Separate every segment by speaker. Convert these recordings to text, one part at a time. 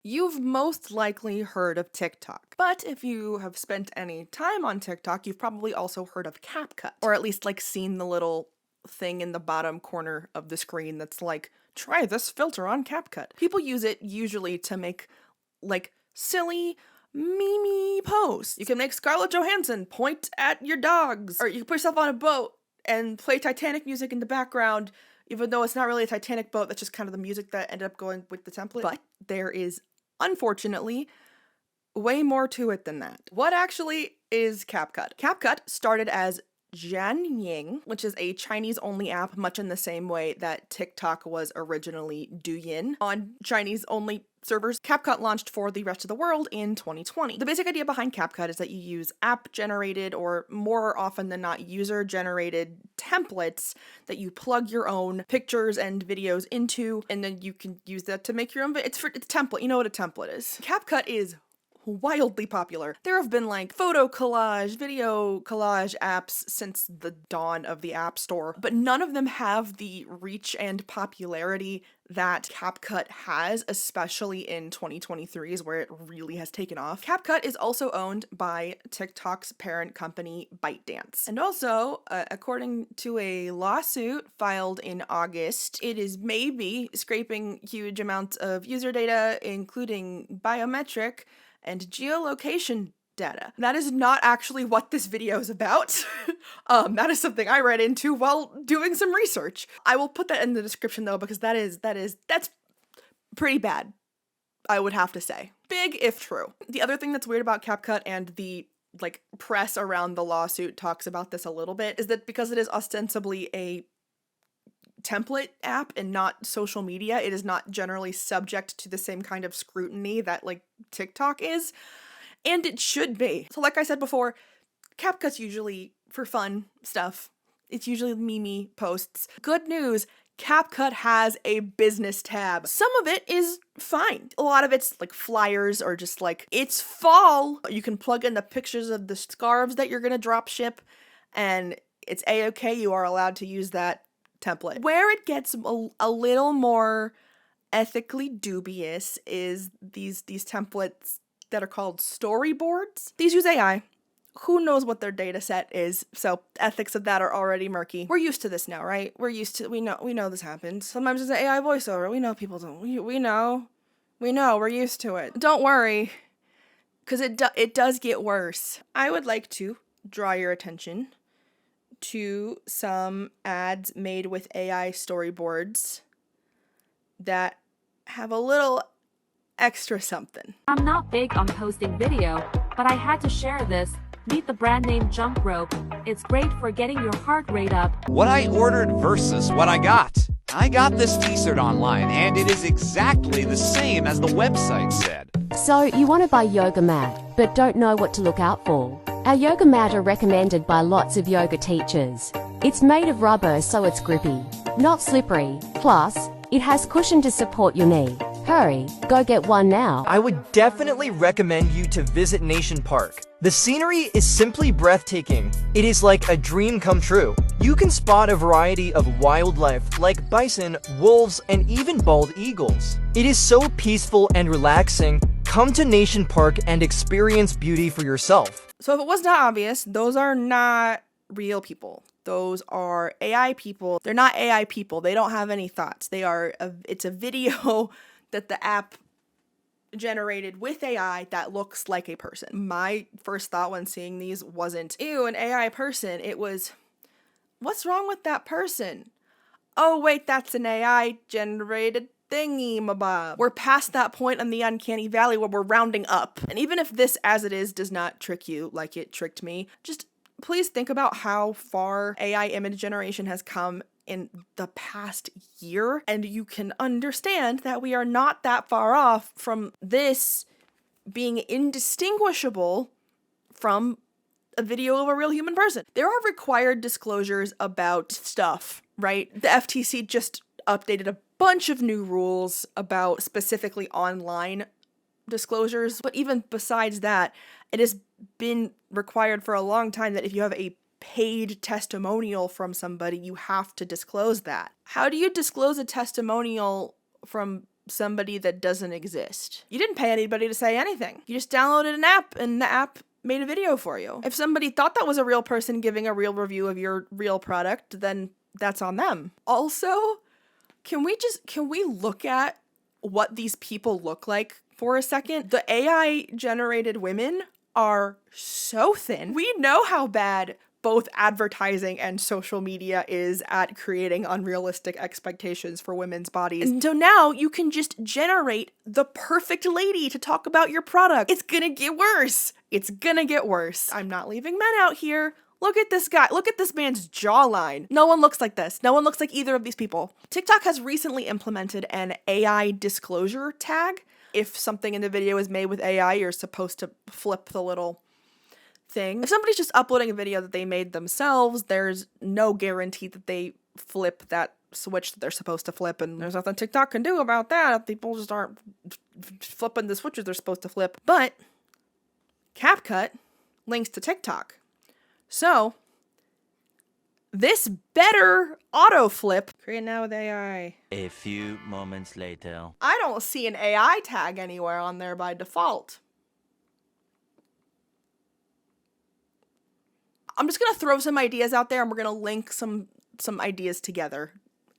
Speaker 1: You've most likely heard of TikTok, but if you have spent any time on TikTok, you've probably also heard of CapCut, or at least like seen the little thing in the bottom corner of the screen that's like, try this filter on CapCut. People use it usually to make like silly meme posts. You can make Scarlett Johansson point at your dogs, or you can put yourself on a boat and play Titanic music in the background, even though it's not really a Titanic boat, that's just kind of the music that ended up going with the template. But there is, unfortunately, way more to it than that. What actually is CapCut? CapCut started as Jianying, which is a Chinese-only app, much in the same way that TikTok was originally Douyin on Chinese-only servers. CapCut launched for the rest of the world in 2020. The basic idea behind CapCut is that you use app-generated, or more often than not, user-generated templates that you plug your own pictures and videos into, and then you can use that to make your own. It's template. You know what a template is. CapCut is wildly popular. There have been like photo collage, video collage apps since the dawn of the App Store, but none of them have the reach and popularity that CapCut has, especially in 2023 where it really has taken off. CapCut is also owned by TikTok's parent company, ByteDance. And also, according to a lawsuit filed in August, it is maybe scraping huge amounts of user data, including biometric and geolocation data. That is not actually what this video is about. That is something I read into while doing some research. I will put that in the description though, because that's pretty bad, I would have to say. Big if true. The other thing that's weird about CapCut, and the like press around the lawsuit talks about this a little bit, is that because it is ostensibly a template app and not social media, it is not generally subject to the same kind of scrutiny that like TikTok is, and it should be. So like I said before, CapCut's usually for fun stuff. It's usually meme posts. Good news, CapCut has a business tab. Some of it is fine. A lot of it's like flyers, or just like, it's fall. You can plug in the pictures of the scarves that you're gonna drop ship, and it's a-okay. You are allowed to use that template. Where it gets a little more ethically dubious is these templates that are called storyboards. These use AI. Who knows what their data set is, so ethics of that are already murky. We're used to this now, right? We know this happens. Sometimes it's an AI voiceover. We know people don't. We know. We're used to it. Don't worry, because it does get worse. I would like to draw your attention to some ads made with AI storyboards that have a little extra something.
Speaker 2: I'm not big on posting video, but I had to share this. Meet the brand name Jump Rope. It's great for getting your heart rate up.
Speaker 3: What I ordered versus what I got. I got this t-shirt online, and it is exactly the same as the website said.
Speaker 4: So you want to buy yoga mat, but don't know what to look out for? Our yoga mat are recommended by lots of yoga teachers. It's made of rubber, so it's grippy, not slippery. Plus, it has cushion to support your knee. Hurry, go get one now.
Speaker 5: I would definitely recommend you to visit Nation Park. The scenery is simply breathtaking. It is like a dream come true. You can spot a variety of wildlife like bison, wolves, and even bald eagles. It is so peaceful and relaxing. Come to Nation Park and experience beauty for yourself.
Speaker 1: So if it was not obvious, those are not real people. Those are AI people. They're not AI people. They don't have any thoughts. It's a video that the app generated with AI that looks like a person. My first thought when seeing these wasn't, ew, an AI person. It was, what's wrong with that person? Oh wait, that's an AI generated thingy-mabob. We're past that point in the Uncanny Valley where we're rounding up. And even if this as it is does not trick you like it tricked me, just please think about how far AI image generation has come in the past year, and you can understand that we are not that far off from this being indistinguishable from a video of a real human person. There are required disclosures about stuff, right? The FTC just updated a bunch of new rules about specifically online disclosures, but even besides that, it has been required for a long time that if you have a paid testimonial from somebody, you have to disclose that. How do you disclose a testimonial from somebody that doesn't exist. You didn't pay anybody to say anything. You just downloaded an app and the app made a video for you. If somebody thought that was a real person giving a real review of your real product, then that's on them. Also, can we look at what these people look like for a second? The AI generated women are so thin. We know how bad both advertising and social media is at creating unrealistic expectations for women's bodies. And so now you can just generate the perfect lady to talk about your product. It's gonna get worse. It's gonna get worse. I'm not leaving men out here. Look at this guy. Look at this man's jawline. No one looks like this. No one looks like either of these people. TikTok has recently implemented an AI disclosure tag. If something in the video is made with AI, you're supposed to flip the little thing. If somebody's just uploading a video that they made themselves, there's no guarantee that they flip that switch that they're supposed to flip, and there's nothing TikTok can do about that. People just aren't flipping the switches they're supposed to flip. But CapCut links to TikTok. So this better auto flip. Create now with AI.
Speaker 6: A few moments later.
Speaker 1: I don't see an AI tag anywhere on there by default. I'm just gonna throw some ideas out there and we're gonna link some ideas together.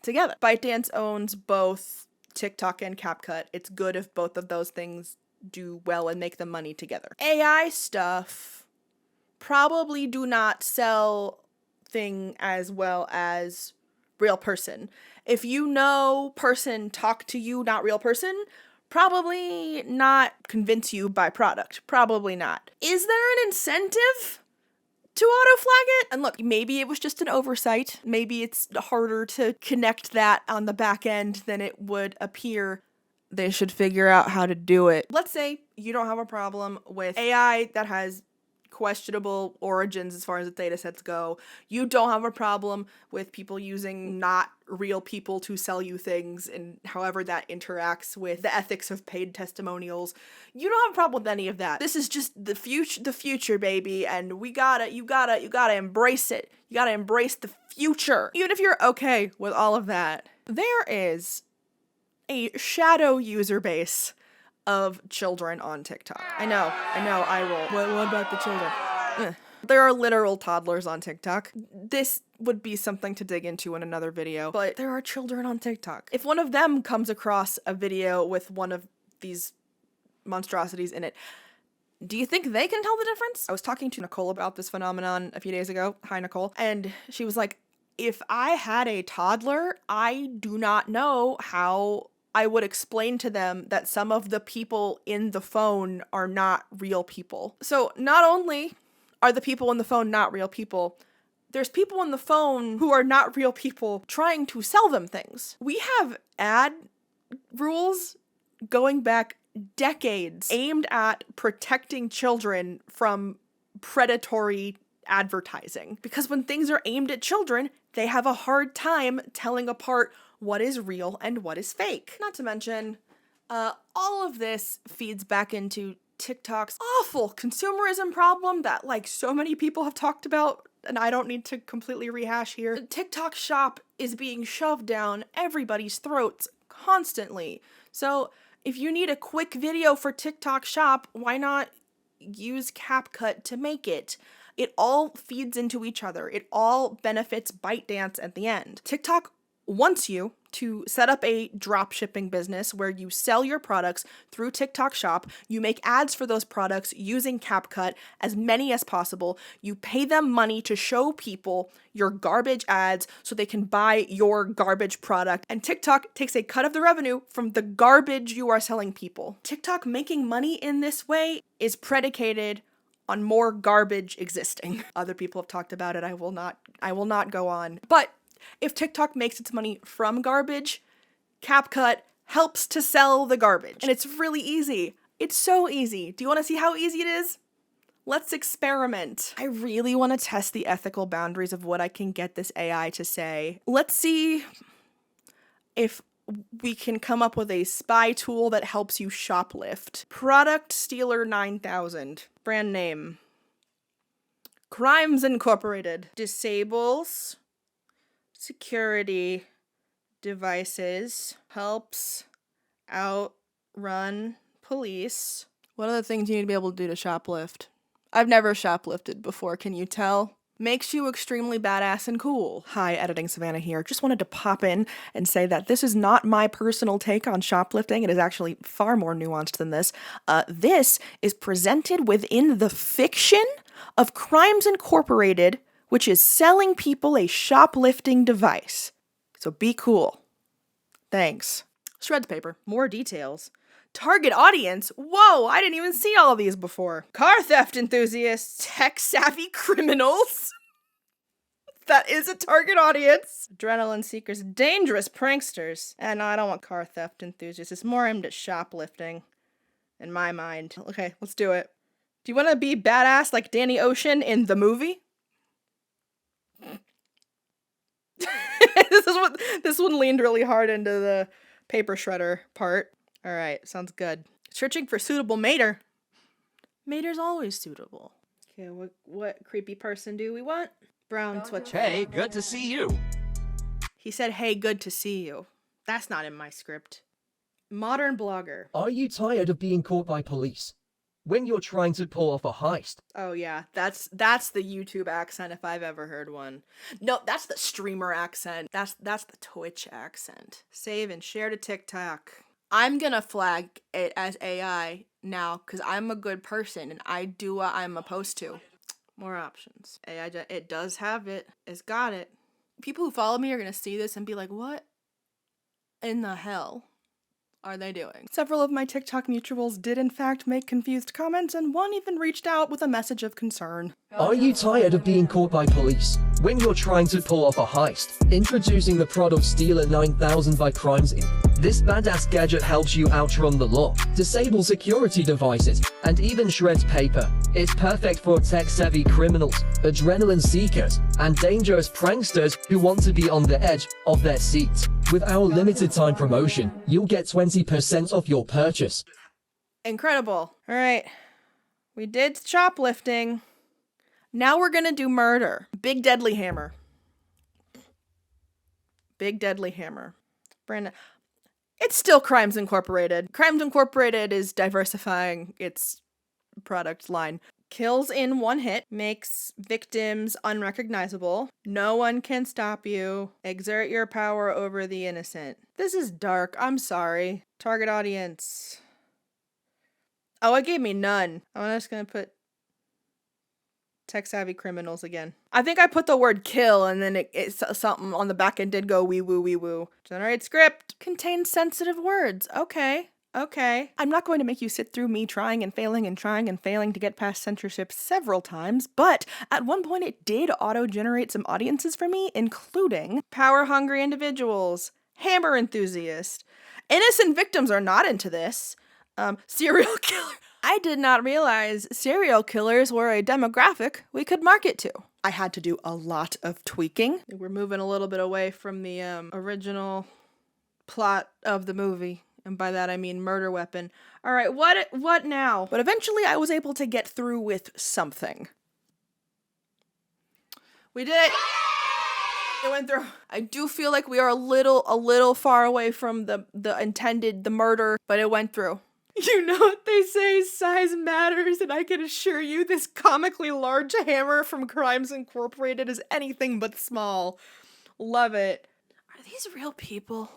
Speaker 1: ByteDance owns both TikTok and CapCut. It's good if both of those things do well and make them money together. AI stuff probably do not sell thing as well as real person. If you know person talk to you, not real person, probably not convince you by product. Probably not. Is there an incentive to auto-flag it? And look, maybe it was just an oversight. Maybe it's harder to connect that on the back end than it would appear. They should figure out how to do it. Let's say you don't have a problem with AI that has questionable origins as far as the data sets go. You don't have a problem with people using not real people to sell you things and however that interacts with the ethics of paid testimonials. You don't have a problem with any of that. This is just the future, baby, and you gotta embrace it. You gotta embrace the future. Even if you're okay with all of that, there is a shadow user base of children on TikTok. I know, I roll. What about the children? There are literal toddlers on TikTok. This would be something to dig into in another video, but there are children on TikTok. If one of them comes across a video with one of these monstrosities in it, do you think they can tell the difference? I was talking to Nicole about this phenomenon a few days ago. Hi, Nicole. And she was like, if I had a toddler, I do not know how I would explain to them that some of the people in the phone are not real people. So not only are the people in the phone not real people, there's people in the phone who are not real people trying to sell them things. We have ad rules going back decades aimed at protecting children from predatory advertising. Because when things are aimed at children, they have a hard time telling apart what is real and what is fake. Not to mention, all of this feeds back into TikTok's awful consumerism problem that like so many people have talked about, and I don't need to completely rehash here. The TikTok shop is being shoved down everybody's throats constantly. So if you need a quick video for TikTok shop, why not use CapCut to make it? It all feeds into each other. It all benefits ByteDance at the end. TikTok wants you to set up a drop shipping business where you sell your products through TikTok Shop. You make ads for those products using CapCut, as many as possible. You pay them money to show people your garbage ads so they can buy your garbage product. And TikTok takes a cut of the revenue from the garbage you are selling people. TikTok making money in this way is predicated on more garbage existing. Other people have talked about it. I will not go on. But if TikTok makes its money from garbage, CapCut helps to sell the garbage. And it's really easy. It's so easy. Do you want to see how easy it is? Let's experiment. I really want to test the ethical boundaries of what I can get this AI to say. Let's see if we can come up with a spy tool that helps you shoplift. Product Stealer 9000. Brand name. Crimes Incorporated. Disables security devices, helps outrun police. What other things you need to be able to do to shoplift? I've never shoplifted before, can you tell? Makes you extremely badass and cool. Hi, Editing Savannah here. Just wanted to pop in and say that this is not my personal take on shoplifting. It is actually far more nuanced than this. This is presented within the fiction of Crimes Incorporated, which is selling people a shoplifting device. So be cool. Thanks. Shreds paper. More details. Target audience? Whoa, I didn't even see all of these before. Car theft enthusiasts, tech-savvy criminals. That is a target audience. Adrenaline seekers, dangerous pranksters. And no, I don't want car theft enthusiasts. It's more aimed at shoplifting, in my mind. Okay, let's do it. Do you want to be badass like Danny Ocean in the movie? This one leaned really hard into the paper shredder part. All right, sounds good. Searching for suitable mater. Mater's always suitable. Okay, what creepy person do we want? Brown sweatshirt.
Speaker 3: Hey, good to see you.
Speaker 1: He said, hey, good to see you. That's not in my script. Modern blogger.
Speaker 7: Are you tired of being caught by police when you're trying to pull off a heist?
Speaker 1: Oh yeah, that's the YouTube accent if I've ever heard one. No, that's the streamer accent. That's the Twitch accent. Save and share to TikTok. I'm gonna flag it as AI now because I'm a good person and I do what I'm supposed to. More options. AI, it does have it. It's got it. People who follow me are gonna see this and be like, what in the hell are they doing? Several of my TikTok mutuals did in fact make confused comments, and one even reached out with a message of concern.
Speaker 7: Are you tired of being caught by police when you're trying to pull off a heist? Introducing the product Stealer 9000 by Crimes Inc. This badass gadget helps you outrun the law, disable security devices, and even shreds paper. It's perfect for tech-savvy criminals, adrenaline seekers, and dangerous pranksters who want to be on the edge of their seats. With our limited time promotion, you'll get 20% off your purchase.
Speaker 1: Incredible. All right. We did shoplifting. Now we're gonna do murder. Big deadly hammer. Big deadly hammer. Brandon. It's still Crimes Incorporated. Crimes Incorporated is diversifying its product line. Kills in one hit, makes victims unrecognizable. No one can stop you. Exert your power over the innocent. This is dark. I'm sorry. Target audience. Oh, it gave me none. I'm just gonna put tech-savvy criminals again. I think I put the word kill and then it's something on the back end did go wee woo wee woo. Generate script. Contains sensitive words. Okay. I'm not going to make you sit through me trying and failing to get past censorship several times, but at one point it did auto-generate some audiences for me, including power-hungry individuals, hammer enthusiasts. Innocent victims are not into this. Serial killer. I did not realize serial killers were a demographic we could market to. I had to do a lot of tweaking. We're moving a little bit away from the original plot of the movie. And by that I mean murder weapon. All right, what now? But eventually I was able to get through with something. We did it. It went through. I do feel like we are a little far away from the murder, but it went through. You know what they say, size matters, and I can assure you this comically large hammer from Crimes Incorporated is anything but small. Love it. Are these real people?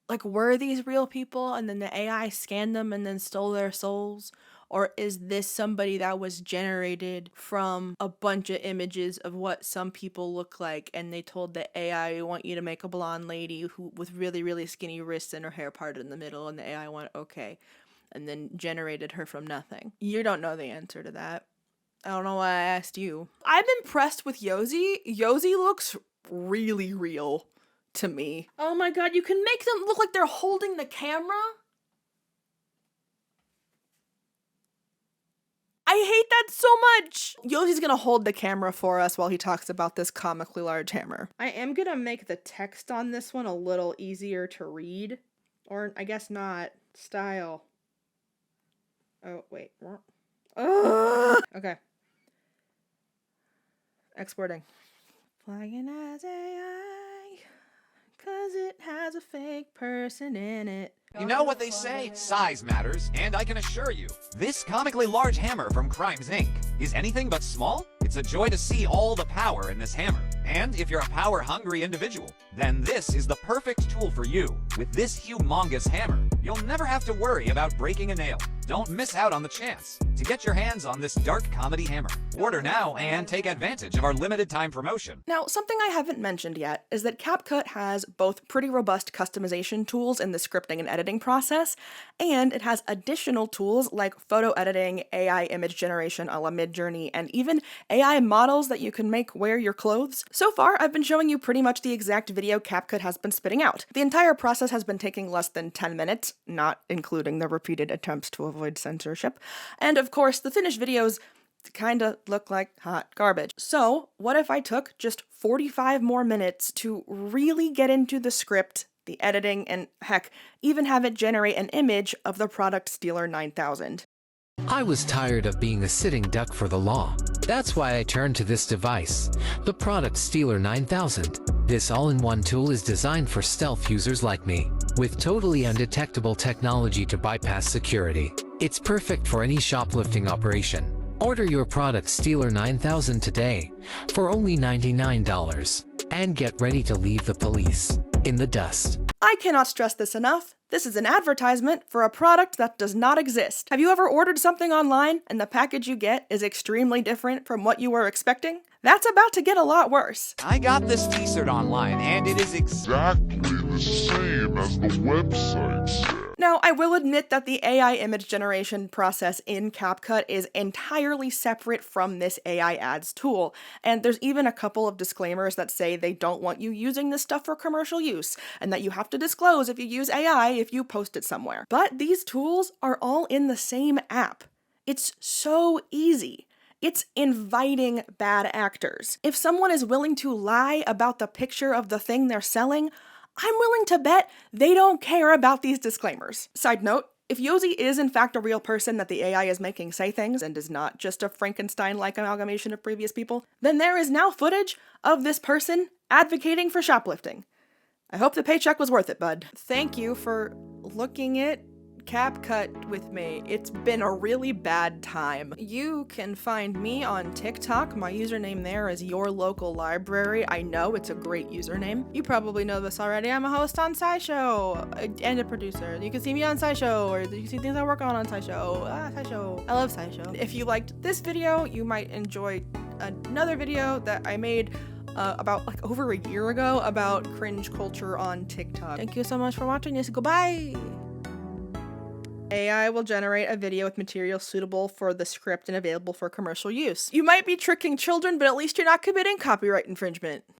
Speaker 1: Like, were these real people and then the AI scanned them and then stole their souls? Or is this somebody that was generated from a bunch of images of what some people look like and they told the AI, we want you to make a blonde lady who with really, really skinny wrists and her hair parted in the middle, and the AI went, okay, and then generated her from nothing? You don't know the answer to that. I don't know why I asked you. I'm impressed with Yosi. Yosi looks really real to me. Oh my god, you can make them look like they're holding the camera? I hate that so much! Yosi's gonna hold the camera for us while he talks about this comically large hammer. I am gonna make the text on this one a little easier to read. Or, I guess not. Style. Oh, wait. Ugh! Okay. Exporting. Flagging as AI, 'cause it has a fake person in it.
Speaker 3: You know what they say, size matters, and I can assure you, this comically large hammer from Crimes Inc. is anything but small. It's a joy to see all the power in this hammer. And if you're a power-hungry individual, then this is the perfect tool for you. With this humongous hammer, you'll never have to worry about breaking a nail. Don't miss out on the chance to get your hands on this dark comedy hammer. Order now and take advantage of our limited time promotion.
Speaker 1: Now, something I haven't mentioned yet is that CapCut has both pretty robust customization tools in the scripting and editing process, and it has additional tools like photo editing, AI image generation a la Midjourney, and even AI models that you can make wear your clothes. So far, I've been showing you pretty much the exact video CapCut has been spitting out. The entire process has been taking less than 10 minutes, not including the repeated attempts to avoid censorship. And of course, the finished videos kinda look like hot garbage. So, what if I took just 45 more minutes to really get into the script, the editing, and heck, even have it generate an image of the Product Stealer 9000?
Speaker 8: I was tired of being a sitting duck for the law. That's why I turned to this device, the Product Stealer 9000. This all-in-one tool is designed for stealth users like me, with totally undetectable technology to bypass security. It's perfect for any shoplifting operation. Order your Product Stealer 9000 today for only $99 and get ready to leave the police in the dust.
Speaker 1: I cannot stress this enough. This is an advertisement for a product that does not exist. Have you ever ordered something online and the package you get is extremely different from what you were expecting? That's about to get a lot worse.
Speaker 3: I got this t-shirt online, and it is exactly the same as the website said.
Speaker 1: Now, I will admit that the AI image generation process in CapCut is entirely separate from this AI ads tool, and there's even a couple of disclaimers that say they don't want you using this stuff for commercial use, and that you have to disclose if you use AI if you post it somewhere. But these tools are all in the same app. It's so easy. It's inviting bad actors. If someone is willing to lie about the picture of the thing they're selling, I'm willing to bet they don't care about these disclaimers. Side note, if Yosi is in fact a real person that the AI is making say things and is not just a Frankenstein-like amalgamation of previous people, then there is now footage of this person advocating for shoplifting. I hope the paycheck was worth it, bud. Thank you for looking at CapCut with me. It's been a really bad time. You can find me on TikTok. My username there is Your Local Library. I know it's a great username. You probably know this already. I'm a host on SciShow and a producer. You can see me on SciShow, or you can see things I work on SciShow. SciShow. I love SciShow. If you liked this video, you might enjoy another video that I made about like over a year ago about cringe culture on TikTok. Thank you so much for watching this. Goodbye! AI will generate a video with material suitable for the script and available for commercial use. You might be tricking children, but at least you're not committing copyright infringement.